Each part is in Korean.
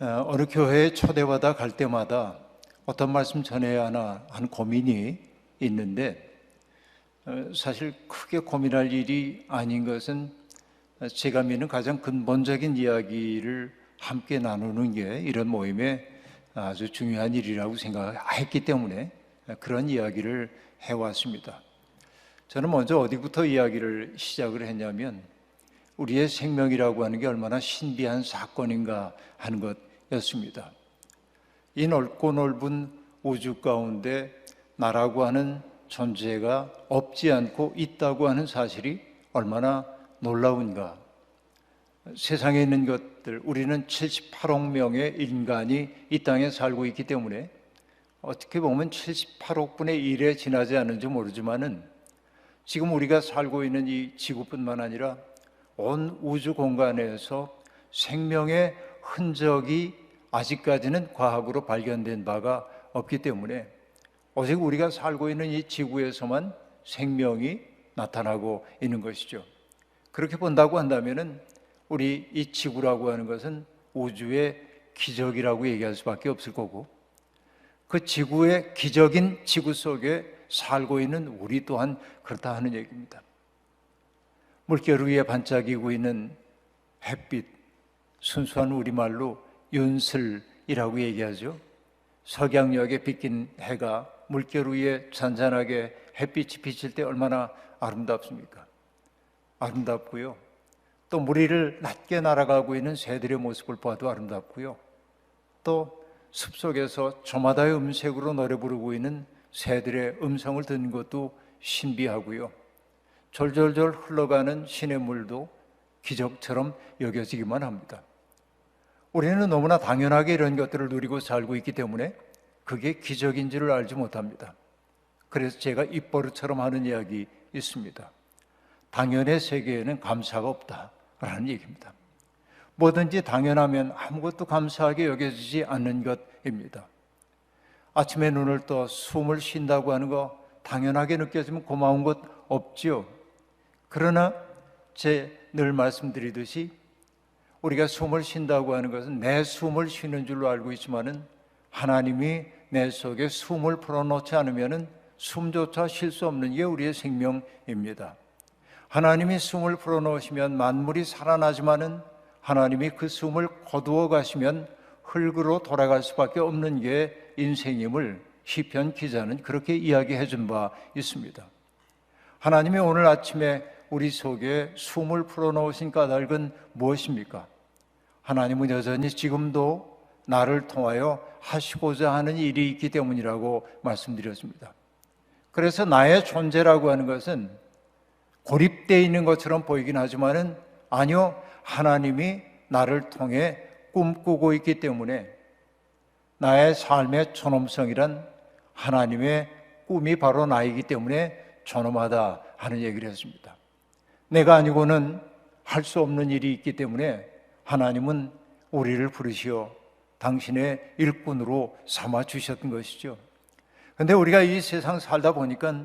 어느 교회에 초대받아 갈 때마다 어떤 말씀 전해야 하나 하는 고민이 있는데, 사실 크게 고민할 일이 아닌 것은 제가 믿는 가장 근본적인 이야기를 함께 나누는 게 이런 모임에 아주 중요한 일이라고 생각했기 때문에 그런 이야기를 해왔습니다. 저는 먼저 어디부터 이야기를 시작을 했냐면, 우리의 생명이라고 하는 게 얼마나 신비한 사건인가 하는 것이었습니다. 이 넓고 넓은 우주 가운데 나라고 하는 존재가 없지 않고 있다고 하는 사실이 얼마나 놀라운가. 세상에 있는 것들, 우리는 78억 명의 인간이 이 땅에 살고 있기 때문에 어떻게 보면 78억 분의 1에 지나지 않는지 모르지만은 지금 우리가 살고 있는 이 지구뿐만 아니라 온 우주 공간에서 생명의 흔적이 아직까지는 과학으로 발견된 바가 없기 때문에 오직 우리가 살고 있는 이 지구에서만 생명이 나타나고 있는 것이죠. 그렇게 본다고 한다면은 우리 이 지구라고 하는 것은 우주의 기적이라고 얘기할 수밖에 없을 거고, 그 지구의 기적인 지구 속에 살고 있는 우리 또한 그렇다 하는 얘기입니다. 물결 위에 반짝이고 있는 햇빛, 순수한 우리말로 윤슬이라고 얘기하죠. 석양역에 비낀 해가 물결 위에 잔잔하게 햇빛이 비칠 때 얼마나 아름답습니까? 아름답고요. 또 물 위를 낮게 날아가고 있는 새들의 모습을 봐도 아름답고요. 또 숲속에서 저마다의 음색으로 노래 부르고 있는 새들의 음성을 듣는 것도 신비하고요. 졸졸졸 흘러가는 시냇물도 기적처럼 여겨지기만 합니다. 우리는 너무나 당연하게 이런 것들을 누리고 살고 있기 때문에 그게 기적인 줄을 알지 못합니다. 그래서 제가 입버릇처럼 하는 이야기 있습니다. 당연의 세계에는 감사가 없다라는 얘기입니다. 뭐든지 당연하면 아무것도 감사하게 여겨지지 않는 것입니다. 아침에 눈을 떠 숨을 쉰다고 하는 거 당연하게 느껴지면 고마운 것 없죠. 그러나 제 늘 말씀드리듯이 우리가 숨을 쉰다고 하는 것은 내 숨을 쉬는 줄로 알고 있지만은 하나님이 내 속에 숨을 풀어놓지 않으면은 숨조차 쉴 수 없는 게 우리의 생명입니다. 하나님이 숨을 풀어놓으시면 만물이 살아나지만은 하나님이 그 숨을 거두어 가시면 흙으로 돌아갈 수밖에 없는 게 인생임을 시편 기자는 그렇게 이야기해 준 바 있습니다. 하나님이 오늘 아침에 우리 속에 숨을 풀어놓으신 까닭은 무엇입니까? 하나님은 여전히 지금도 나를 통하여 하시고자 하는 일이 있기 때문이라고 말씀드렸습니다. 그래서 나의 존재라고 하는 것은 고립되어 있는 것처럼 보이긴 하지만은 아니요, 하나님이 나를 통해 꿈꾸고 있기 때문에 나의 삶의 존엄성이란 하나님의 꿈이 바로 나이기 때문에 존엄하다 하는 얘기를 했습니다. 내가 아니고는 할 수 없는 일이 있기 때문에 하나님은 우리를 부르시어 당신의 일꾼으로 삼아 주셨던 것이죠. 그런데 우리가 이 세상 살다 보니까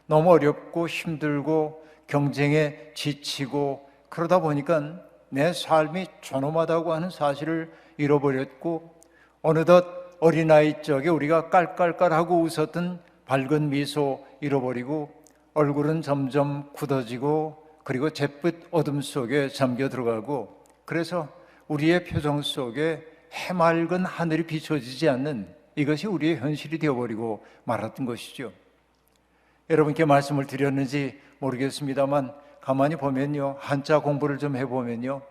너무 어렵고 힘들고 경쟁에 지치고 그러다 보니까 내 삶이 존엄하다고 하는 사실을 잃어버렸고, 어느덧 어린아이 적에 우리가 깔깔깔하고 웃었던 밝은 미소 잃어버리고 얼굴은 점점 굳어지고 그리고 잿빛 어둠 속에 잠겨 들어가고, 그래서 우리의 표정 속에 해맑은 하늘이 비춰지지 않는 이것이 우리의 현실이 되어버리고 말았던 것이죠. 여러분께 말씀을 드렸는지 모르겠습니다만 가만히 보면요, 한자 공부를 좀 해보면요,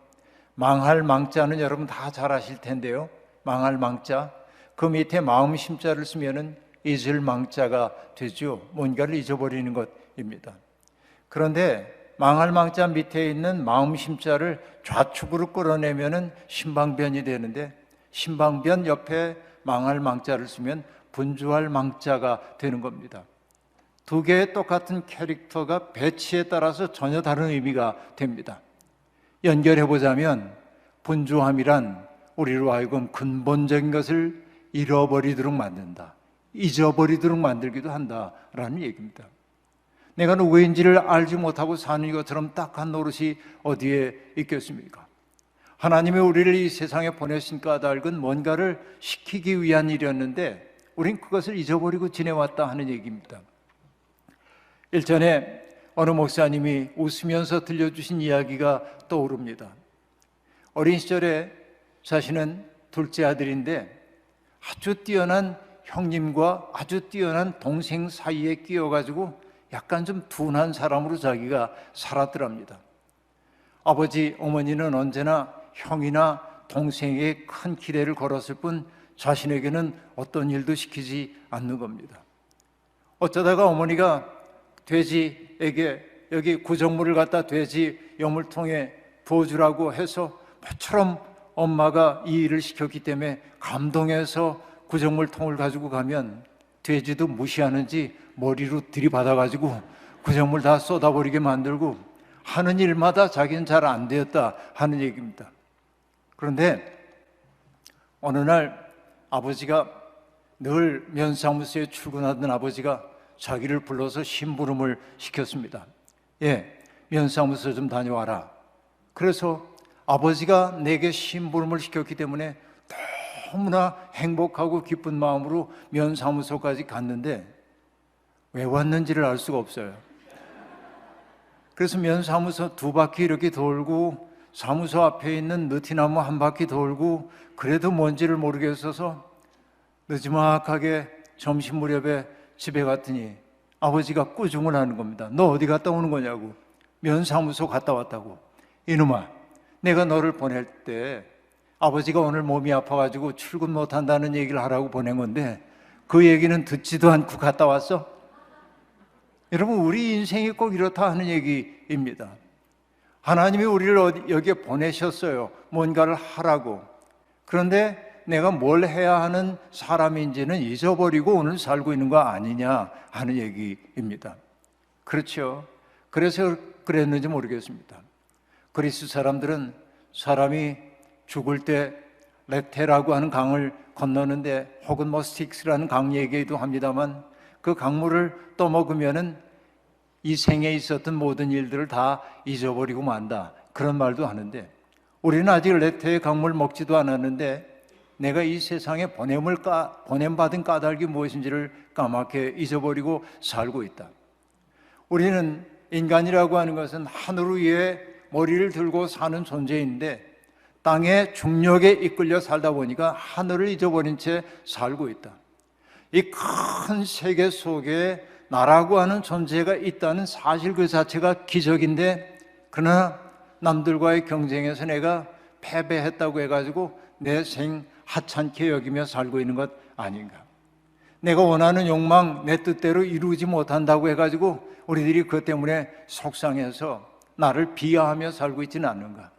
망할 망자는 여러분 다 잘 아실 텐데요, 망할 망자, 그 밑에 마음 심자를 쓰면은 잊을 망자가 되죠. 뭔가를 잊어버리는 것입니다. 그런데 망할 망자 밑에 있는 마음 심자를 좌측으로 끌어내면은 신방변이 되는데, 신방변 옆에 망할 망자를 쓰면 분주할 망자가 되는 겁니다. 두 개의 똑같은 캐릭터가 배치에 따라서 전혀 다른 의미가 됩니다. 연결해 보자면 분주함이란 우리로 하여금 근본적인 것을 잃어버리도록 만든다, 잊어버리도록 만들기도 한다라는 얘기입니다. 내가 누구인지를 알지 못하고 사는 것처럼 딱한 노릇이 어디에 있겠습니까? 하나님이 우리를 이 세상에 보내신 까닭은 뭔가를 시키기 위한 일이었는데 우린 그것을 잊어버리고 지내왔다 하는 얘기입니다. 일전에 어느 목사님이 웃으면서 들려주신 이야기가 떠오릅니다. 어린 시절에 자신은 둘째 아들인데 아주 뛰어난 형님과 아주 뛰어난 동생 사이에 끼어가지고 약간 좀 둔한 사람으로 자기가 살았더랍니다. 아버지, 어머니는 언제나 형이나 동생에게 큰 기대를 걸었을 뿐 자신에게는 어떤 일도 시키지 않는 겁니다. 어쩌다가 어머니가 돼지에게 여기 구정물을 갖다 돼지 여물통에 부어주라고 해서 모처럼 엄마가 이 일을 시켰기 때문에 감동해서 구정물통을 가지고 가면 돼지도 무시하는지 머리로 들이받아가지고 구정물 다 쏟아버리게 만들고 하는 일마다 자기는 잘 안 되었다 하는 얘기입니다. 그런데 어느 날 아버지가 늘 면사무소에 출근하던 아버지가 자기를 불러서 심부름을 시켰습니다. 면사무소 좀 다녀와라. 그래서 아버지가 내게 심부름을 시켰기 때문에 너무나 행복하고 기쁜 마음으로 면사무소까지 갔는데 왜 왔는지를 알 수가 없어요. 그래서 면사무소 2바퀴 이렇게 돌고 사무소 앞에 있는 느티나무 1바퀴 돌고 그래도 뭔지를 모르겠어서 늦지막하게 점심 무렵에 집에 갔더니 아버지가 꾸중을 하는 겁니다. 너 어디 갔다 오는 거냐고. 면사무소 갔다 왔다고. 이놈아, 내가 너를 보낼 때 아버지가 오늘 몸이 아파가지고 출근 못한다는 얘기를 하라고 보낸 건데 그 얘기는 듣지도 않고 갔다 왔어? 여러분, 우리 인생이 꼭 이렇다 하는 얘기입니다. 하나님이 우리를 여기에 보내셨어요. 뭔가를 하라고. 그런데 내가 뭘 해야 하는 사람인지는 잊어버리고 오늘 살고 있는 거 아니냐 하는 얘기입니다. 그렇죠. 그래서 그랬는지 모르겠습니다. 그리스 사람들은 사람이 죽을 때 레테라고 하는 강을 건너는데 혹은 뭐 스틱스라는 강 얘기도 합니다만 그 강물을 떠먹으면은 이 생에 있었던 모든 일들을 다 잊어버리고 만다 그런 말도 하는데 우리는 아직 레테의 강물 먹지도 않았는데 내가 이 세상에 보냄받은 까닭이 무엇인지를 까맣게 잊어버리고 살고 있다. 우리는 인간이라고 하는 것은 하늘 위에 머리를 들고 사는 존재인데 땅의 중력에 이끌려 살다 보니까 하늘을 잊어버린 채 살고 있다. 이 큰 세계 속에 나라고 하는 존재가 있다는 사실 그 자체가 기적인데 그러나 남들과의 경쟁에서 내가 패배했다고 해가지고 내 생 하찮게 여기며 살고 있는 것 아닌가. 내가 원하는 욕망 내 뜻대로 이루지 못한다고 해가지고 우리들이 그것 때문에 속상해서 나를 비하하며 살고 있지는 않는가.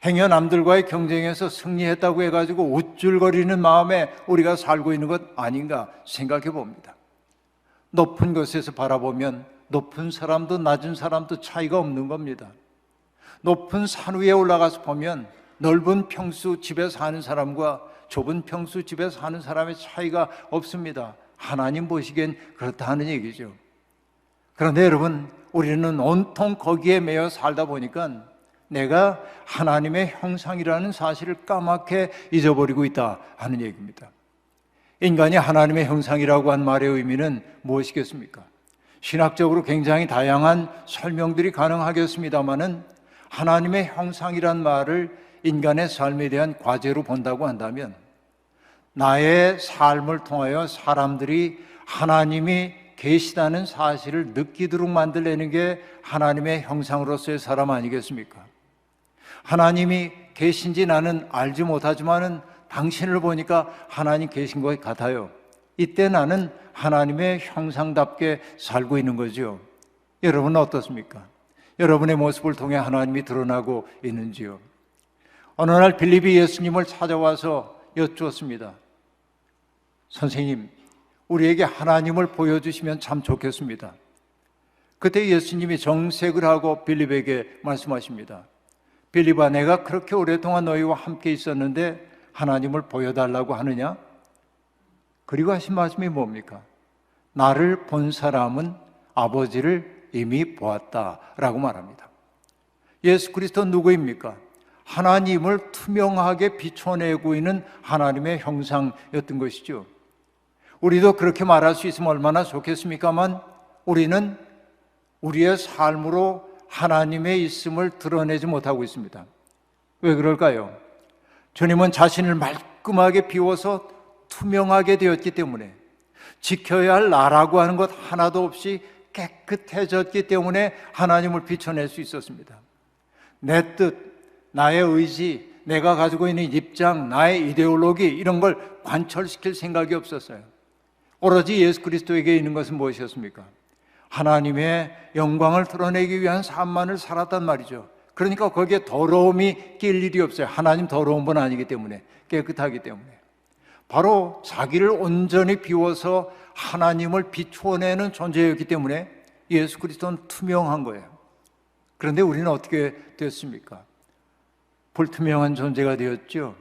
행여 남들과의 경쟁에서 승리했다고 해가지고 우쭐거리는 마음에 우리가 살고 있는 것 아닌가 생각해 봅니다. 높은 곳에서 바라보면 높은 사람도 낮은 사람도 차이가 없는 겁니다. 높은 산 위에 올라가서 보면 넓은 평수 집에 사는 사람과 좁은 평수 집에 사는 사람의 차이가 없습니다. 하나님 보시기엔 그렇다 하는 얘기죠. 그런데 여러분, 우리는 온통 거기에 매여 살다 보니까 내가 하나님의 형상이라는 사실을 까맣게 잊어버리고 있다 하는 얘기입니다. 인간이 하나님의 형상이라고 한 말의 의미는 무엇이겠습니까? 신학적으로 굉장히 다양한 설명들이 가능하겠습니다마는 하나님의 형상이란 말을 인간의 삶에 대한 과제로 본다고 한다면 나의 삶을 통하여 사람들이 하나님이 계시다는 사실을 느끼도록 만들려는 게 하나님의 형상으로서의 사람 아니겠습니까? 하나님이 계신지 나는 알지 못하지만은 당신을 보니까 하나님 계신 것 같아요. 이때 나는 하나님의 형상답게 살고 있는 거죠. 여러분은 어떻습니까? 여러분의 모습을 통해 하나님이 드러나고 있는지요? 어느 날 빌립이 예수님을 찾아와서 여쭈었습니다. 선생님, 우리에게 하나님을 보여주시면 참 좋겠습니다. 그때 예수님이 정색을 하고 빌립에게 말씀하십니다. 빌립아, 내가 그렇게 오랫동안 너희와 함께 있었는데 하나님을 보여달라고 하느냐? 그리고 하신 말씀이 뭡니까? 나를 본 사람은 아버지를 이미 보았다라고 말합니다. 예수 그리스도는 누구입니까? 하나님을 투명하게 비춰내고 있는 하나님의 형상이었던 것이죠. 우리도 그렇게 말할 수 있으면 얼마나 좋겠습니까만 우리는 우리의 삶으로 하나님의 있음을 드러내지 못하고 있습니다. 왜 그럴까요? 주님은 자신을 말끔하게 비워서 투명하게 되었기 때문에, 지켜야 할 나라고 하는 것 하나도 없이 깨끗해졌기 때문에 하나님을 비춰낼 수 있었습니다. 내 뜻, 나의 의지, 내가 가지고 있는 입장, 나의 이데올로기 이런 걸 관철시킬 생각이 없었어요. 오로지 예수 그리스도에게 있는 것은 무엇이었습니까? 하나님의 영광을 드러내기 위한 삶만을 살았단 말이죠. 그러니까 거기에 더러움이 낄 일이 없어요. 하나님 더러운 분 아니기 때문에, 깨끗하기 때문에. 바로 자기를 온전히 비워서 하나님을 비추어내는 존재였기 때문에 예수 그리스도는 투명한 거예요. 그런데 우리는 어떻게 됐습니까? 불투명한 존재가 되었죠.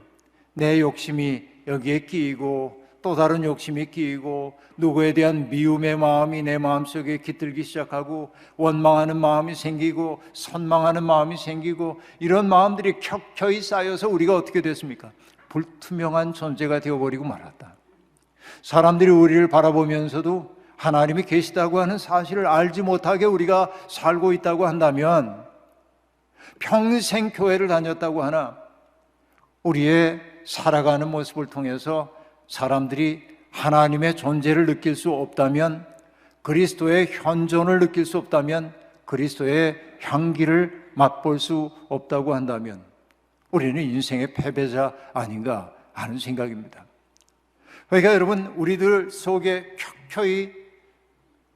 내 욕심이 여기에 끼이고 또 다른 욕심이 끼이고 누구에 대한 미움의 마음이 내 마음속에 깃들기 시작하고 원망하는 마음이 생기고 선망하는 마음이 생기고 이런 마음들이 켜켜이 쌓여서 우리가 어떻게 됐습니까? 불투명한 존재가 되어버리고 말았다. 사람들이 우리를 바라보면서도 하나님이 계시다고 하는 사실을 알지 못하게 우리가 살고 있다고 한다면, 평생 교회를 다녔다고 하나 우리의 살아가는 모습을 통해서 사람들이 하나님의 존재를 느낄 수 없다면, 그리스도의 현존을 느낄 수 없다면, 그리스도의 향기를 맛볼 수 없다고 한다면 우리는 인생의 패배자 아닌가 하는 생각입니다. 그러니까 여러분, 우리들 속에 켜켜이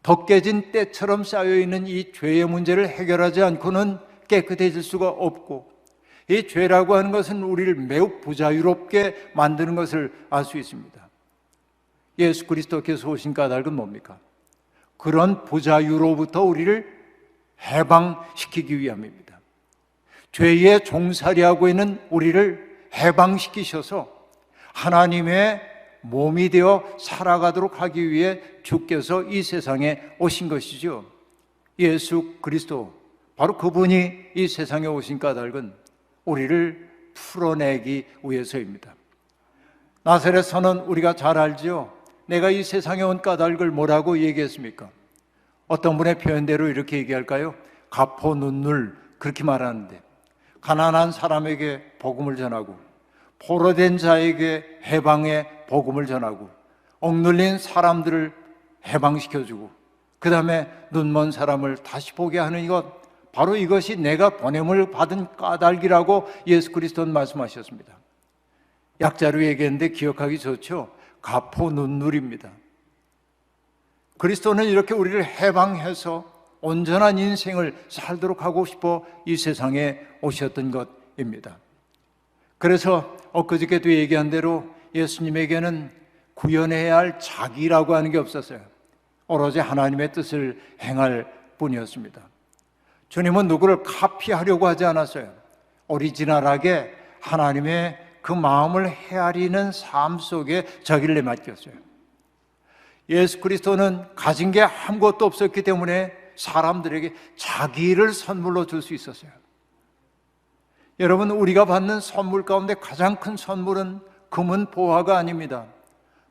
덮개진 때처럼 쌓여있는 이 죄의 문제를 해결하지 않고는 깨끗해질 수가 없고, 이 죄라고 하는 것은 우리를 매우 부자유롭게 만드는 것을 알 수 있습니다. 예수 그리스도께서 오신 까닭은 뭡니까? 그런 부자유로부터 우리를 해방시키기 위함입니다. 죄의 종살이하고 있는 우리를 해방시키셔서 하나님의 몸이 되어 살아가도록 하기 위해 주께서 이 세상에 오신 것이죠. 예수 그리스도, 바로 그분이 이 세상에 오신 까닭은 우리를 풀어내기 위해서입니다. 나사렛서는 우리가 잘 알죠. 내가 이 세상에 온 까닭을 뭐라고 얘기했습니까? 어떤 분의 표현대로 이렇게 얘기할까요? 가포 눈물, 그렇게 말하는데, 가난한 사람에게 복음을 전하고 포로된 자에게 해방의 복음을 전하고 억눌린 사람들을 해방시켜주고 그 다음에 눈먼 사람을 다시 보게 하는 것, 바로 이것이 내가 보냄을 받은 까닭이라고 예수 그리스도는 말씀하셨습니다. 약자로 얘기했는데 기억하기 좋죠. 가포 눈물입니다. 그리스도는 이렇게 우리를 해방해서 온전한 인생을 살도록 하고 싶어 이 세상에 오셨던 것입니다. 그래서 엊그저께도 얘기한 대로 예수님에게는 구현해야 할 자기라고 하는 게 없었어요. 오로지 하나님의 뜻을 행할 뿐이었습니다. 주님은 누구를 카피하려고 하지 않았어요. 오리지널하게 하나님의 그 마음을 헤아리는 삶 속에 자기를 내맡겼어요. 예수 그리스도는 가진 게 아무것도 없었기 때문에 사람들에게 자기를 선물로 줄 수 있었어요. 여러분, 우리가 받는 선물 가운데 가장 큰 선물은 금은 보화가 아닙니다.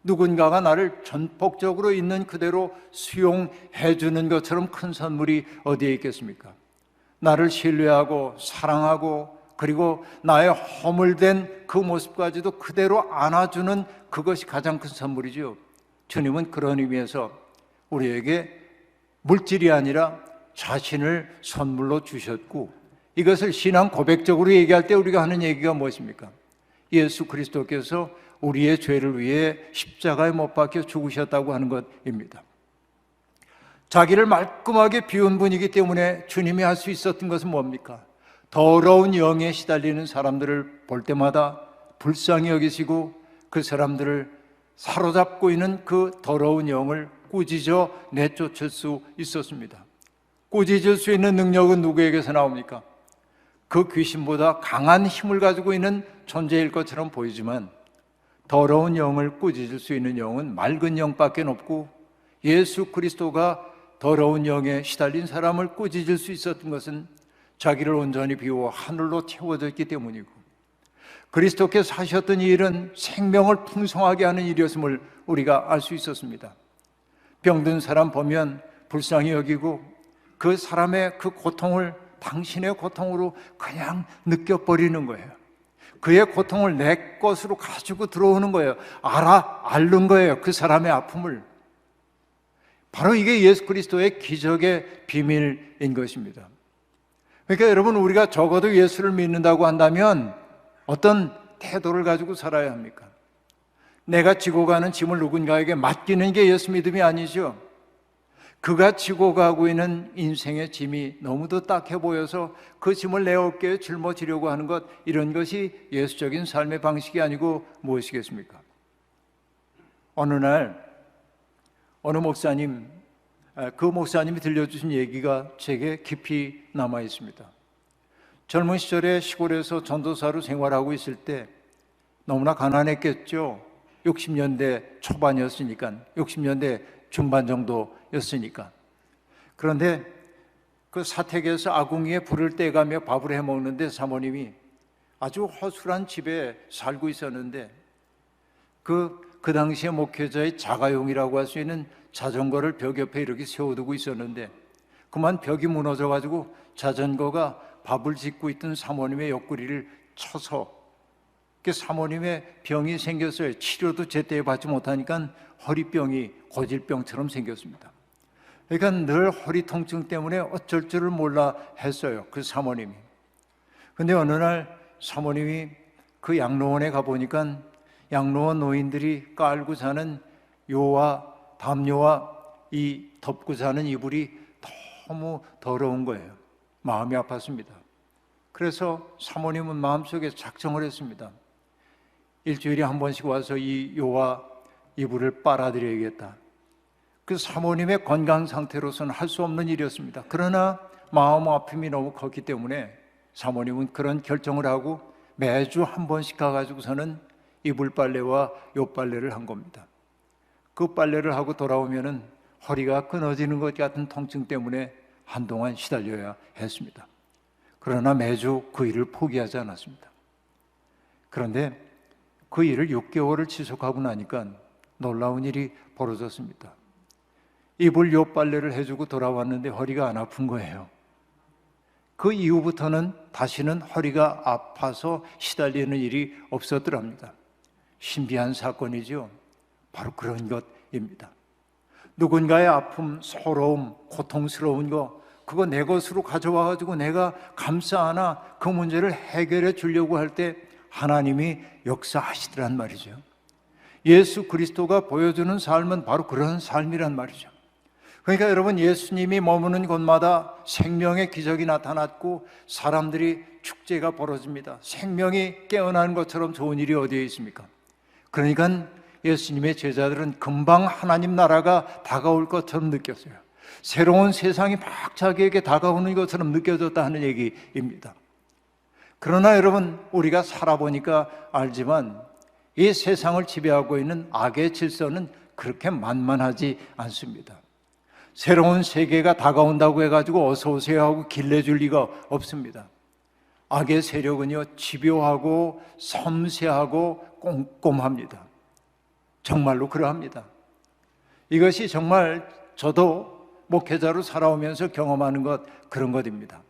누군가가 나를 전폭적으로 있는 그대로 수용해 주는 것처럼 큰 선물이 어디에 있겠습니까? 나를 신뢰하고 사랑하고 그리고 나의 허물된 그 모습까지도 그대로 안아주는 그것이 가장 큰 선물이죠. 주님은 그런 의미에서 우리에게 물질이 아니라 자신을 선물로 주셨고, 이것을 신앙 고백적으로 얘기할 때 우리가 하는 얘기가 무엇입니까? 예수 그리스도께서 우리의 죄를 위해 십자가에 못 박혀 죽으셨다고 하는 것입니다. 자기를 말끔하게 비운 분이기 때문에 주님이 할 수 있었던 것은 뭡니까? 더러운 영에 시달리는 사람들을 볼 때마다 불쌍히 여기시고 그 사람들을 사로잡고 있는 그 더러운 영을 꾸짖어 내쫓을 수 있었습니다. 꾸짖을 수 있는 능력은 누구에게서 나옵니까? 그 귀신보다 강한 힘을 가지고 있는 존재일 것처럼 보이지만 더러운 영을 꾸짖을 수 있는 영은 맑은 영밖에 없고, 예수 그리스도가 더러운 영에 시달린 사람을 꾸짖을 수 있었던 것은 자기를 온전히 비워 하늘로 채워져 있기 때문이고, 그리스도께서 하셨던 이 일은 생명을 풍성하게 하는 일이었음을 우리가 알 수 있었습니다. 병든 사람 보면 불쌍히 여기고 그 사람의 그 고통을 당신의 고통으로 그냥 느껴버리는 거예요. 그의 고통을 내 것으로 가지고 들어오는 거예요. 앓는 거예요, 그 사람의 아픔을. 바로 이게 예수 그리스도의 기적의 비밀인 것입니다. 그러니까 여러분, 우리가 적어도 예수를 믿는다고 한다면 어떤 태도를 가지고 살아야 합니까? 내가 지고 가는 짐을 누군가에게 맡기는 게 예수 믿음이 아니죠. 그가 지고 가고 있는 인생의 짐이 너무도 딱해 보여서 그 짐을 내 어깨에 짊어지려고 하는 것, 이런 것이 예수적인 삶의 방식이 아니고 무엇이겠습니까? 어느 날 어느 목사님, 그 목사님이 들려주신 얘기가 제게 깊이 남아 있습니다. 젊은 시절에 시골에서 전도사로 생활하고 있을 때 너무나 가난했겠죠. 60년대 초반이었으니까, 60년대 중반 정도였으니까. 그런데 그 사택에서 아궁이에 불을 떼가며 밥을 해 먹는데 사모님이 아주 허술한 집에 살고 있었는데 그 당시에 목회자의 자가용이라고 할 수 있는 자전거를 벽 옆에 이렇게 세워두고 있었는데 그만 벽이 무너져가지고 자전거가 밥을 짓고 있던 사모님의 옆구리를 쳐서 사모님의 병이 생겼어요. 치료도 제때 받지 못하니까 허리병이 고질병처럼 생겼습니다. 그러니까 늘 허리 통증 때문에 어쩔 줄을 몰라 했어요, 그 사모님이. 근데 어느 날 사모님이 그 양로원에 가보니까 양로원 노인들이 깔고 자는 담요와 이 덮고 자는 이불이 너무 더러운 거예요. 마음이 아팠습니다. 그래서 사모님은 마음속에 작정을 했습니다. 일주일에 한 번씩 와서 이 요와 이불을 빨아드려야겠다. 그 사모님의 건강 상태로서는 할 수 없는 일이었습니다. 그러나 마음 아픔이 너무 컸기 때문에 사모님은 그런 결정을 하고 매주 한 번씩 가가지고서는 이불 빨래와 요 빨래를 한 겁니다. 그 빨래를 하고 돌아오면은 허리가 끊어지는 것 같은 통증 때문에 한동안 시달려야 했습니다. 그러나 매주 그 일을 포기하지 않았습니다. 그런데 그 일을 6개월을 지속하고 나니까 놀라운 일이 벌어졌습니다. 이불 요 빨래를 해주고 돌아왔는데 허리가 안 아픈 거예요. 그 이후부터는 다시는 허리가 아파서 시달리는 일이 없었더랍니다. 신비한 사건이죠. 바로 그런 것입니다. 누군가의 아픔, 서러움, 고통스러운 거, 그거 내 것으로 가져와가지고 내가 감싸 안아 그 문제를 해결해 주려고 할 때 하나님이 역사하시더란 말이죠. 예수 그리스도가 보여주는 삶은 바로 그런 삶이란 말이죠. 그러니까 여러분, 예수님이 머무는 곳마다 생명의 기적이 나타났고 사람들이 축제가 벌어집니다. 생명이 깨어나는 것처럼 좋은 일이 어디에 있습니까? 그러니까 예수님의 제자들은 금방 하나님 나라가 다가올 것처럼 느꼈어요. 새로운 세상이 막 자기에게 다가오는 것처럼 느껴졌다 하는 얘기입니다. 그러나 여러분, 우리가 살아보니까 알지만 이 세상을 지배하고 있는 악의 질서는 그렇게 만만하지 않습니다. 새로운 세계가 다가온다고 해가지고 어서 오세요 하고 길내줄 리가 없습니다. 악의 세력은요, 집요하고 섬세하고 꼼꼼합니다. 정말로 그러합니다. 이것이 정말 저도 목회자로 살아오면서 경험하는 그런 것입니다.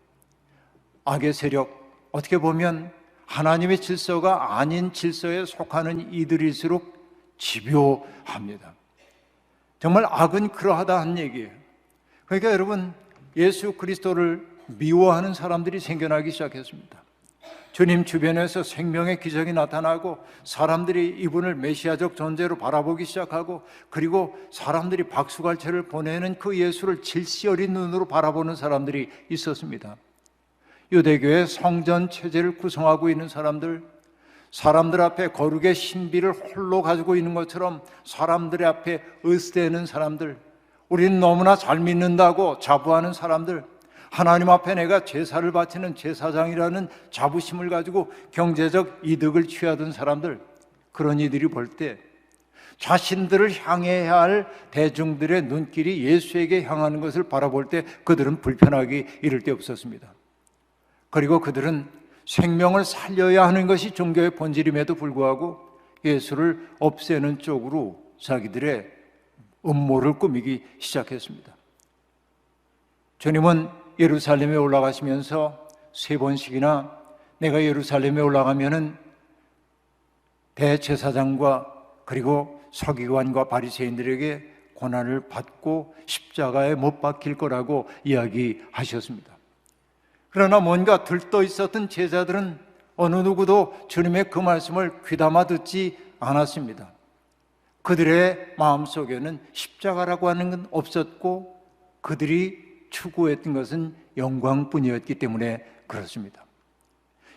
악의 세력, 어떻게 보면 하나님의 질서가 아닌 질서에 속하는 이들일수록 집요합니다. 정말 악은 그러하다 한 얘기예요. 그러니까 여러분, 예수 그리스도를 미워하는 사람들이 생겨나기 시작했습니다. 주님 주변에서 생명의 기적이 나타나고 사람들이 이분을 메시아적 존재로 바라보기 시작하고, 그리고 사람들이 박수갈채를 보내는 그 예수를 질시 어린 눈으로 바라보는 사람들이 있었습니다. 유대교의 성전 체제를 구성하고 있는 사람들 앞에 거룩의 신비를 홀로 가지고 있는 것처럼 사람들 앞에 으스대는 사람들, 우리는 너무나 잘 믿는다고 자부하는 사람들, 하나님 앞에 내가 제사를 바치는 제사장이라는 자부심을 가지고 경제적 이득을 취하던 사람들, 그런 이들이 볼 때 자신들을 향해야 할 대중들의 눈길이 예수에게 향하는 것을 바라볼 때 그들은 불편하기 이를 데 없었습니다. 그리고 그들은 생명을 살려야 하는 것이 종교의 본질임에도 불구하고 예수를 없애는 쪽으로 자기들의 음모를 꾸미기 시작했습니다. 주님은 예루살렘에 올라가시면서 3번씩이나 내가 예루살렘에 올라가면은 대제사장과 그리고 서기관과 바리새인들에게 고난을 받고 십자가에 못 박힐 거라고 이야기하셨습니다. 그러나 뭔가 들떠 있었던 제자들은 어느 누구도 주님의 그 말씀을 귀담아 듣지 않았습니다. 그들의 마음속에는 십자가라고 하는 건 없었고 그들이 추구했던 것은 영광뿐이었기 때문에 그렇습니다.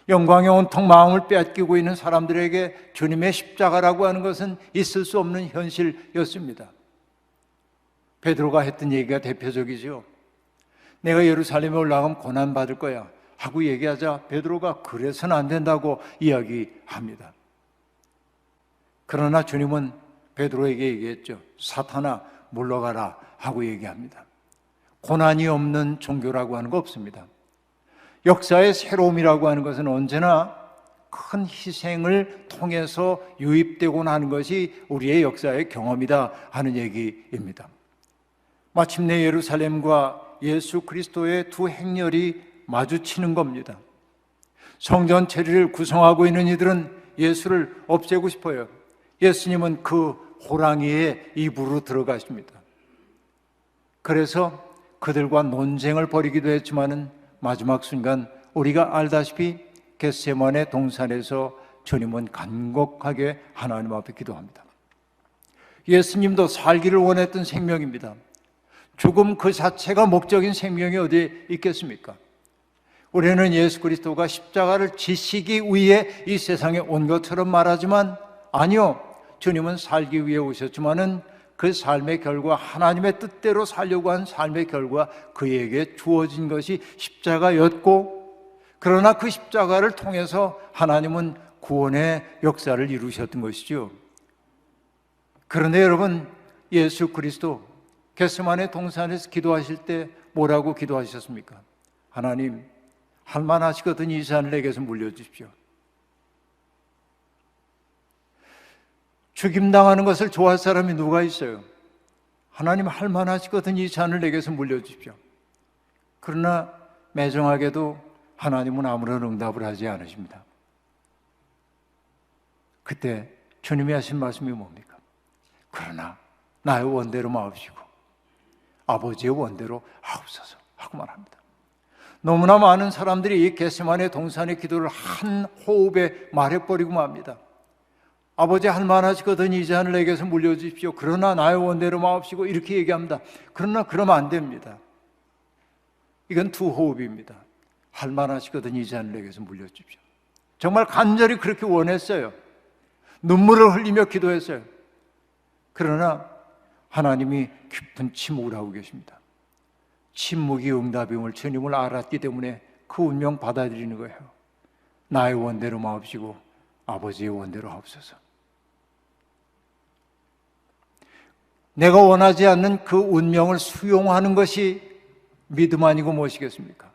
영광에 온통 마음을 빼앗기고 있는 사람들에게 주님의 십자가라고 하는 것은 있을 수 없는 현실이었습니다. 베드로가 했던 얘기가 대표적이죠. 내가 예루살렘에 올라가면 고난받을 거야 하고 얘기하자 베드로가 그래서는 안 된다고 이야기합니다. 그러나 주님은 베드로에게 얘기했죠. 사탄아 물러가라 하고 얘기합니다. 고난이 없는 종교라고 하는 거 없습니다. 역사의 새로움이라고 하는 것은 언제나 큰 희생을 통해서 유입되고 나는 것이 우리의 역사의 경험이다 하는 얘기입니다. 마침내 예루살렘과 예수 그리스도의 두 행렬이 마주치는 겁니다. 성전 체리를 구성하고 있는 이들은 예수를 없애고 싶어요. 예수님은 그 호랑이의 입으로 들어가십니다. 그래서 그들과 논쟁을 벌이기도 했지만은 마지막 순간 우리가 알다시피 겟세마네 동산에서 주님은 간곡하게 하나님 앞에 기도합니다. 예수님도 살기를 원했던 생명입니다. 죽음 그 자체가 목적인 생명이 어디에 있겠습니까? 우리는 예수 그리스도가 십자가를 지시기 위해 이 세상에 온 것처럼 말하지만 아니요, 주님은 살기 위해 오셨지만은 그 삶의 결과, 하나님의 뜻대로 살려고 한 삶의 결과 그에게 주어진 것이 십자가였고, 그러나 그 십자가를 통해서 하나님은 구원의 역사를 이루셨던 것이죠. 그런데 여러분, 예수 그리스도 겟세마네 동산에서 기도하실 때 뭐라고 기도하셨습니까? 하나님, 할만하시거든 이 잔을 내게서 물려주십시오. 죽임당하는 것을 좋아할 사람이 누가 있어요? 하나님 할만하시거든 이 잔을 내게서 물려주십시오. 그러나 매정하게도 하나님은 아무런 응답을 하지 않으십니다. 그때 주님이 하신 말씀이 뭡니까? 그러나 나의 원대로 마옵시고 아버지의 원대로 하옵소서 하고 말합니다. 너무나 많은 사람들이 이 겟세마네 동산의 기도를 한 호흡에 말해버리고 맙니다. 아버지 할만하시거든 이 잔을 내게서 물려주십시오. 그러나 나의 원대로 마옵시고 이렇게 얘기합니다. 그러나 그러면 안 됩니다. 이건 두 호흡입니다. 할만하시거든 이 잔을 내게서 물려주십시오. 정말 간절히 그렇게 원했어요. 눈물을 흘리며 기도했어요. 그러나 하나님이 깊은 침묵을 하고 계십니다. 침묵이 응답임을 주님을 알았기 때문에 그 운명 받아들이는 거예요. 나의 원대로 마옵시고 아버지의 원대로 하옵소서. 내가 원하지 않는 그 운명을 수용하는 것이 믿음 아니고 무엇이겠습니까?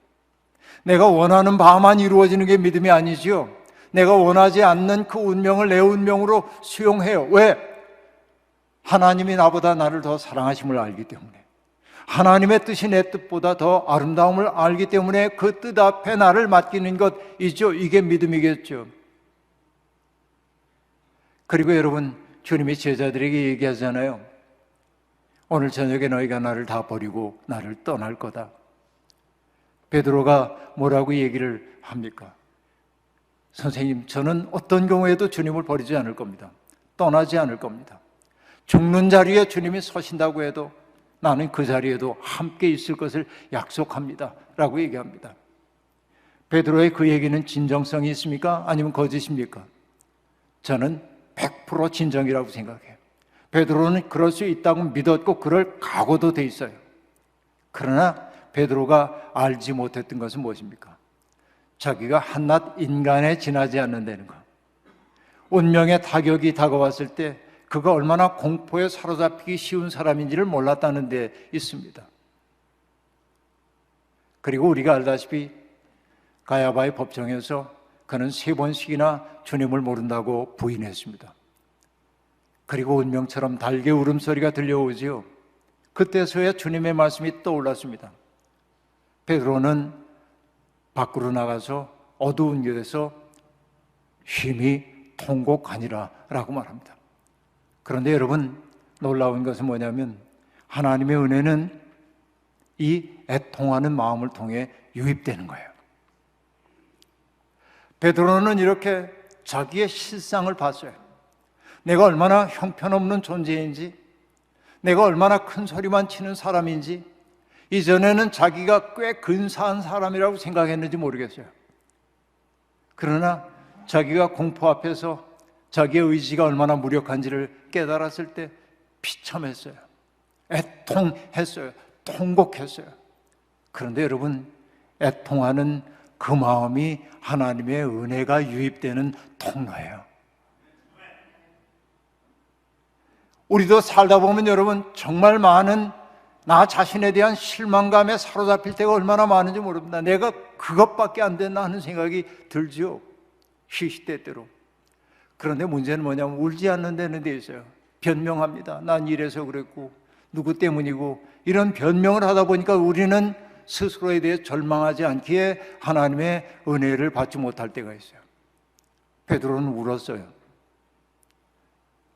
내가 원하는 바만 이루어지는 게 믿음이 아니지요. 내가 원하지 않는 그 운명을 내 운명으로 수용해요. 왜? 하나님이 나보다 나를 더 사랑하심을 알기 때문에, 하나님의 뜻이 내 뜻보다 더 아름다움을 알기 때문에 그 뜻 앞에 나를 맡기는 것이죠. 이게 믿음이겠죠. 그리고 여러분, 주님이 제자들에게 얘기하잖아요. 오늘 저녁에 너희가 나를 다 버리고 나를 떠날 거다. 베드로가 뭐라고 얘기를 합니까? 선생님, 저는 어떤 경우에도 주님을 버리지 않을 겁니다. 떠나지 않을 겁니다. 죽는 자리에 주님이 서신다고 해도 나는 그 자리에도 함께 있을 것을 약속합니다 라고 얘기합니다. 베드로의 그 얘기는 진정성이 있습니까? 아니면 거짓입니까? 저는 100% 진정이라고 생각해요. 베드로는 그럴 수 있다고 믿었고 그럴 각오도 돼 있어요. 그러나 베드로가 알지 못했던 것은 무엇입니까? 자기가 한낱 인간에 지나지 않는다는 것. 운명의 타격이 다가왔을 때 그가 얼마나 공포에 사로잡히기 쉬운 사람인지를 몰랐다는 데 있습니다. 그리고 우리가 알다시피 가야바의 법정에서 그는 3번씩이나 주님을 모른다고 부인했습니다. 그리고 운명처럼 달개 울음소리가 들려오지요. 그때서야 주님의 말씀이 떠올랐습니다. 베드로는 밖으로 나가서 어두운 길에서 심히 통곡하니라 라고 말합니다. 그런데 여러분, 놀라운 것은 뭐냐면 하나님의 은혜는 이 애통하는 마음을 통해 유입되는 거예요. 베드로는 이렇게 자기의 실상을 봤어요. 내가 얼마나 형편없는 존재인지, 내가 얼마나 큰 소리만 치는 사람인지, 이전에는 자기가 꽤 근사한 사람이라고 생각했는지 모르겠어요. 그러나 자기가 공포 앞에서 자기의 의지가 얼마나 무력한지를 깨달았을 때 비참했어요. 애통했어요. 통곡했어요. 그런데 여러분, 애통하는 그 마음이 하나님의 은혜가 유입되는 통로예요. 우리도 살다 보면 여러분, 정말 많은 나 자신에 대한 실망감에 사로잡힐 때가 얼마나 많은지 모릅니다. 내가 그것밖에 안 됐나 하는 생각이 들죠, 시시때때로. 그런데 문제는 뭐냐면 울지 않는 데는 데 있어요. 변명합니다. 난 이래서 그랬고 누구 때문이고, 이런 변명을 하다 보니까 우리는 스스로에 대해 절망하지 않기에 하나님의 은혜를 받지 못할 때가 있어요. 베드로는 울었어요.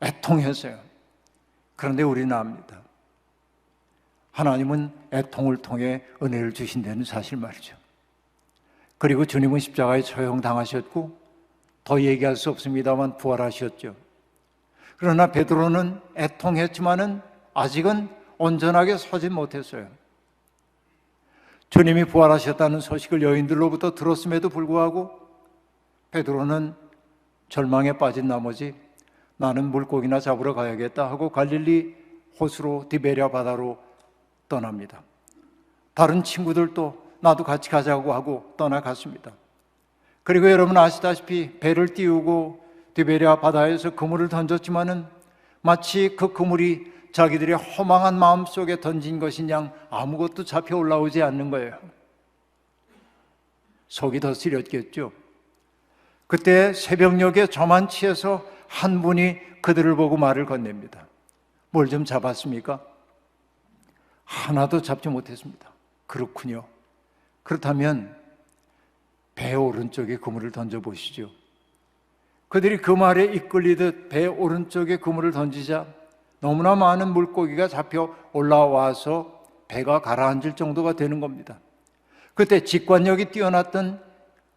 애통했어요. 그런데 우리는 압니다. 하나님은 애통을 통해 은혜를 주신다는 사실 말이죠. 그리고 주님은 십자가에 처형당하셨고 더 얘기할 수 없습니다만 부활하셨죠. 그러나 베드로는 애통했지만은 아직은 온전하게 서지 못했어요. 주님이 부활하셨다는 소식을 여인들로부터 들었음에도 불구하고 베드로는 절망에 빠진 나머지 나는 물고기나 잡으러 가야겠다 하고 갈릴리 호수로 디베랴 바다로 떠납니다. 다른 친구들도 나도 같이 가자고 하고 떠나갔습니다. 그리고 여러분 아시다시피 배를 띄우고 디베랴 바다에서 그물을 던졌지만은 마치 그 그물이 자기들의 허망한 마음 속에 던진 것인 양 아무것도 잡혀 올라오지 않는 거예요. 속이 더 쓰렸겠죠. 그때 새벽녘에 저만치에서 한 분이 그들을 보고 말을 건넵니다. 뭘 좀 잡았습니까? 하나도 잡지 못했습니다. 그렇군요. 그렇다면 배 오른쪽에 그물을 던져보시죠. 그들이 그 말에 이끌리듯 배 오른쪽에 그물을 던지자 너무나 많은 물고기가 잡혀 올라와서 배가 가라앉을 정도가 되는 겁니다. 그때 직관력이 뛰어났던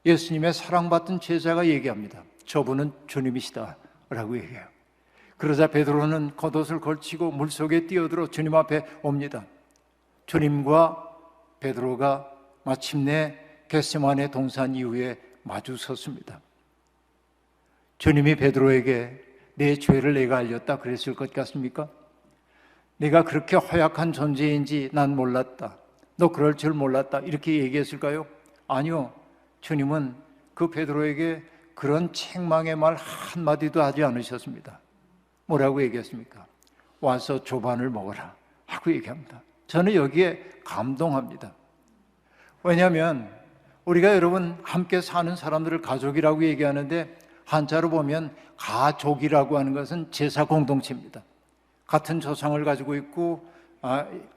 예수님의 사랑받던 제자가 얘기합니다. 저분은 주님이시다 라고 얘기해요. 그러자 베드로는 겉옷을 걸치고 물속에 뛰어들어 주님 앞에 옵니다. 주님과 베드로가 마침내 겟세마네 동산 이후에 마주 섰습니다. 주님이 베드로에게 내 죄를 내가 알렸다 그랬을 것 같습니까? 내가 그렇게 허약한 존재인지 난 몰랐다. 너 그럴 줄 몰랐다. 이렇게 얘기했을까요? 아니요. 주님은 그 베드로에게 그런 책망의 말 한마디도 하지 않으셨습니다. 뭐라고 얘기했습니까? 와서 조반을 먹어라 하고 얘기합니다. 저는 여기에 감동합니다. 왜냐하면 우리가 여러분 함께 사는 사람들을 가족이라고 얘기하는데 한자로 보면 가족이라고 하는 것은 제사 공동체입니다. 같은 조상을 가지고 있고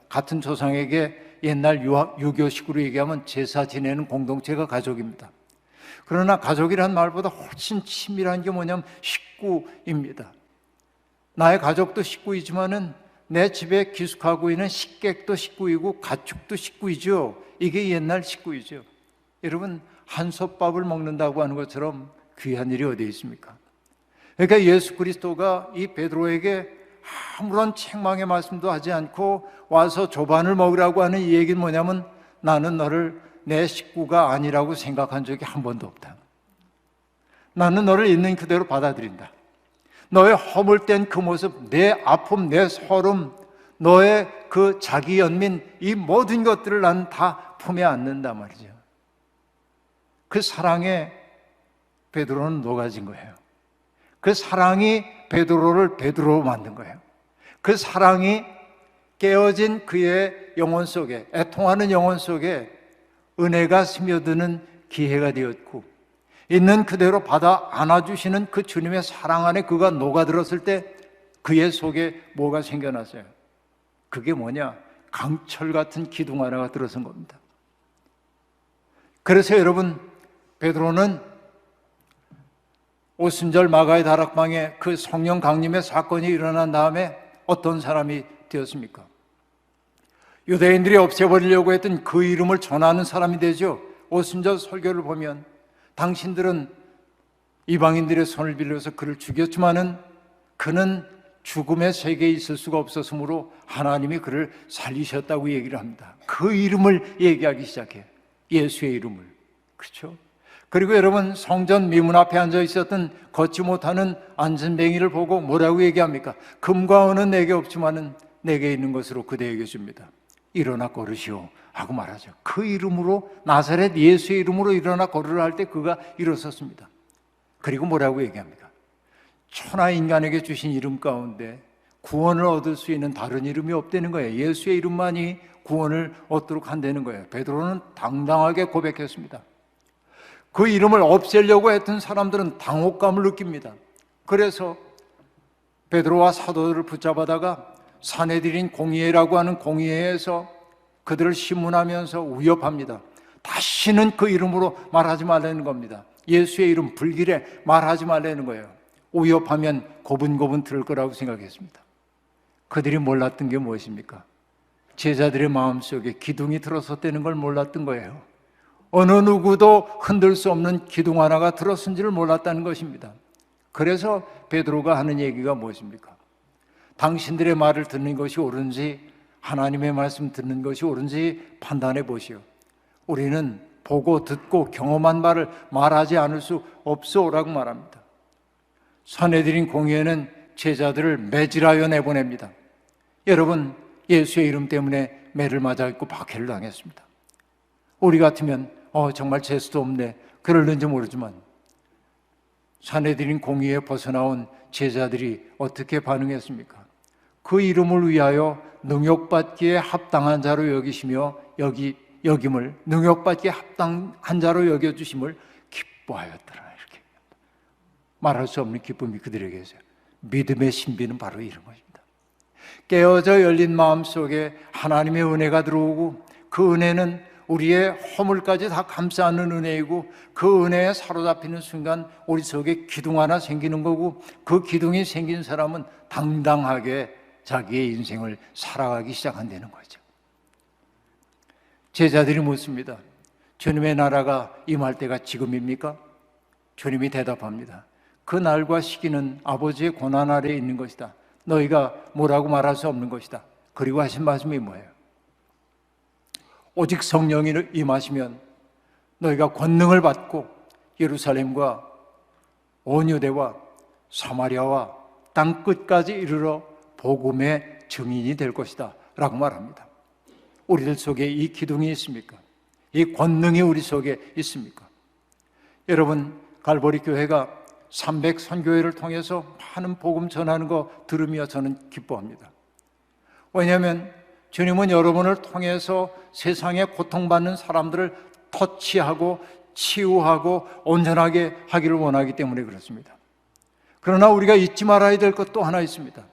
같은 조상에게 옛날 유교식으로 얘기하면 제사 지내는 공동체가 가족입니다. 그러나 가족이란 말보다 훨씬 친밀한 게 뭐냐면 식구입니다. 나의 가족도 식구이지만은 내 집에 기숙하고 있는 식객도 식구이고 가축도 식구이죠. 이게 옛날 식구이죠. 여러분 한솥밥을 먹는다고 하는 것처럼 귀한 일이 어디에 있습니까? 그러니까 예수 그리스도가 이 베드로에게 아무런 책망의 말씀도 하지 않고 와서 조반을 먹으라고 하는 이 얘기는 뭐냐면 나는 너를 내 식구가 아니라고 생각한 적이 한 번도 없다. 나는 너를 있는 그대로 받아들인다. 너의 허물된 그 모습, 내 아픔, 내 서름, 너의 그 자기 연민, 이 모든 것들을 나는 다 품에 안는다 말이죠. 그 사랑에 베드로는 녹아진 거예요. 그 사랑이 베드로를 베드로로 만든 거예요. 그 사랑이 깨어진 그의 영혼 속에, 애통하는 영혼 속에 은혜가 스며드는 기회가 되었고 있는 그대로 받아 안아주시는 그 주님의 사랑 안에 그가 녹아들었을 때 그의 속에 뭐가 생겨났어요? 그게 뭐냐? 강철 같은 기둥 하나가 들어선 겁니다. 그래서 여러분, 베드로는 오순절 마가의 다락방에 그 성령 강림의 사건이 일어난 다음에 어떤 사람이 되었습니까? 유대인들이 없애버리려고 했던 그 이름을 전하는 사람이 되죠. 오순절 설교를 보면 당신들은 이방인들의 손을 빌려서 그를 죽였지만은 그는 죽음의 세계에 있을 수가 없었으므로 하나님이 그를 살리셨다고 얘기를 합니다. 그 이름을 얘기하기 시작해요. 예수의 이름을. 그렇죠? 그리고 여러분, 성전 미문 앞에 앉아 있었던 걷지 못하는 안전뱅이를 보고 뭐라고 얘기합니까? 금과 은은 내게 없지만은 내게 있는 것으로 그대에게 줍니다. 일어나 걸으시오 하고 말하죠. 그 이름으로, 나사렛 예수의 이름으로 일어나 걸으라 할 때 그가 일어섰습니다. 그리고 뭐라고 얘기합니까? 천하 인간에게 주신 이름 가운데 구원을 얻을 수 있는 다른 이름이 없다는 거예요. 예수의 이름만이 구원을 얻도록 한다는 거예요. 베드로는 당당하게 고백했습니다. 그 이름을 없애려고 했던 사람들은 당혹감을 느낍니다. 그래서 베드로와 사도들을 붙잡아다가 산헤드린 공의회라고 하는 공의회에서 그들을 신문하면서 위협합니다. 다시는 그 이름으로 말하지 말라는 겁니다. 예수의 이름 불길에 말하지 말라는 거예요. 위협하면 고분고분 들을 거라고 생각했습니다. 그들이 몰랐던 게 무엇입니까? 제자들의 마음속에 기둥이 들어섰다는 걸 몰랐던 거예요. 어느 누구도 흔들 수 없는 기둥 하나가 들어선지를 몰랐다는 것입니다. 그래서 베드로가 하는 얘기가 무엇입니까? 당신들의 말을 듣는 것이 옳은지 하나님의 말씀 듣는 것이 옳은지 판단해 보시오. 우리는 보고 듣고 경험한 말을 말하지 않을 수 없소라고 말합니다. 산헤드린 공의회는 제자들을 매질하여 내보냅니다. 여러분, 예수의 이름 때문에 매를 맞아 있고 박해를 당했습니다. 우리 같으면 정말 재수도 없네, 그럴는지 모르지만 산헤드린 공의회에 벗어나온 제자들이 어떻게 반응했습니까? 그 이름을 위하여 능욕받기에 합당한 자로 여기시며 여김을 능욕받기에 합당한 자로 여겨주심을 기뻐하였더라. 이렇게 말할 수 없는 기쁨이 그들에게 있어요. 믿음의 신비는 바로 이런 것입니다. 깨어져 열린 마음 속에 하나님의 은혜가 들어오고 그 은혜는 우리의 허물까지 다 감싸는 은혜이고 그 은혜에 사로잡히는 순간 우리 속에 기둥 하나 생기는 거고 그 기둥이 생긴 사람은 당당하게 자기의 인생을 살아가기 시작한다는 거죠. 제자들이 묻습니다. 주님의 나라가 임할 때가 지금입니까? 주님이 대답합니다. 그 날과 시기는 아버지의 고난 아래에 있는 것이다. 너희가 뭐라고 말할 수 없는 것이다. 그리고 하신 말씀이 뭐예요? 오직 성령이 임하시면 너희가 권능을 받고 예루살렘과 온 유대와 사마리아와 땅 끝까지 이르러 복음의 증인이 될 것이다 라고 말합니다. 우리들 속에 이 기둥이 있습니까? 이 권능이 우리 속에 있습니까? 여러분, 갈보리 교회가 300 선교회를 통해서 많은 복음 전하는 거 들으며 저는 기뻐합니다. 왜냐하면 주님은 여러분을 통해서 세상에 고통받는 사람들을 터치하고 치유하고 온전하게 하기를 원하기 때문에 그렇습니다. 그러나 우리가 잊지 말아야 될 것 또 하나 있습니다.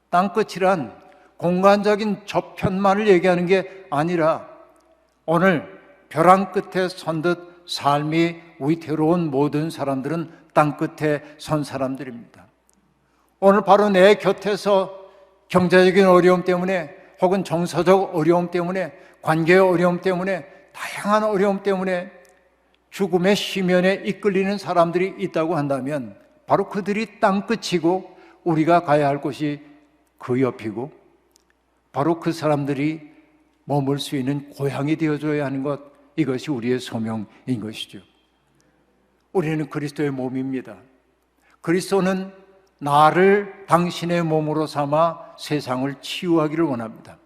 땅끝이란 공간적인 저편만을 얘기하는 게 아니라 오늘 벼랑 끝에 선 듯 삶이 위태로운 모든 사람들은 땅끝에 선 사람들입니다. 오늘 바로 내 곁에서 경제적인 어려움 때문에 혹은 정서적 어려움 때문에 관계의 어려움 때문에 다양한 어려움 때문에 죽음의 시면에 이끌리는 사람들이 있다고 한다면 바로 그들이 땅끝이고 우리가 가야 할 곳이 그 옆이고 바로 그 사람들이 머물 수 있는 고향이 되어줘야 하는 것, 이것이 우리의 소명인 것이죠. 우리는 그리스도의 몸입니다. 그리스도는 나를 당신의 몸으로 삼아 세상을 치유하기를 원합니다.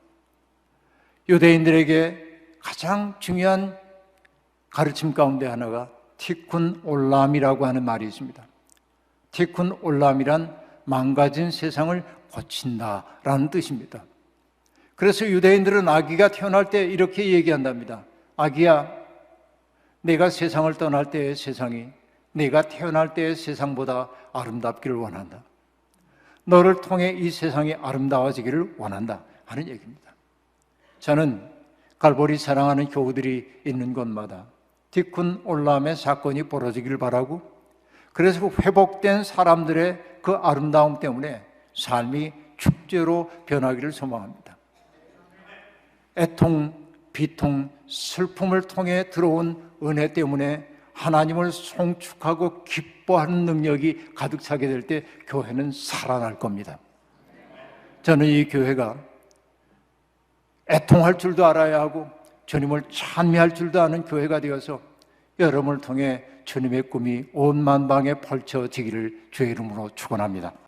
유대인들에게 가장 중요한 가르침 가운데 하나가 티쿤 올람이라고 하는 말이 있습니다. 티쿤 올람이란 망가진 세상을 고친다라는 뜻입니다. 그래서 유대인들은 아기가 태어날 때 이렇게 얘기한답니다. 아기야, 내가 세상을 떠날 때의 세상이 내가 태어날 때의 세상보다 아름답기를 원한다. 너를 통해 이 세상이 아름다워지기를 원한다 하는 얘기입니다. 저는 갈보리 사랑하는 교우들이 있는 곳마다 디쿤 올람의 사건이 벌어지기를 바라고, 그래서 회복된 사람들의 그 아름다움 때문에 삶이 축제로 변하기를 소망합니다. 애통, 비통, 슬픔을 통해 들어온 은혜 때문에 하나님을 송축하고 기뻐하는 능력이 가득 차게 될 때 교회는 살아날 겁니다. 저는 이 교회가 애통할 줄도 알아야 하고 주님을 찬미할 줄도 아는 교회가 되어서 여러분을 통해 주님의 꿈이 온 만방에 펼쳐지기를 주의 이름으로 축원합니다.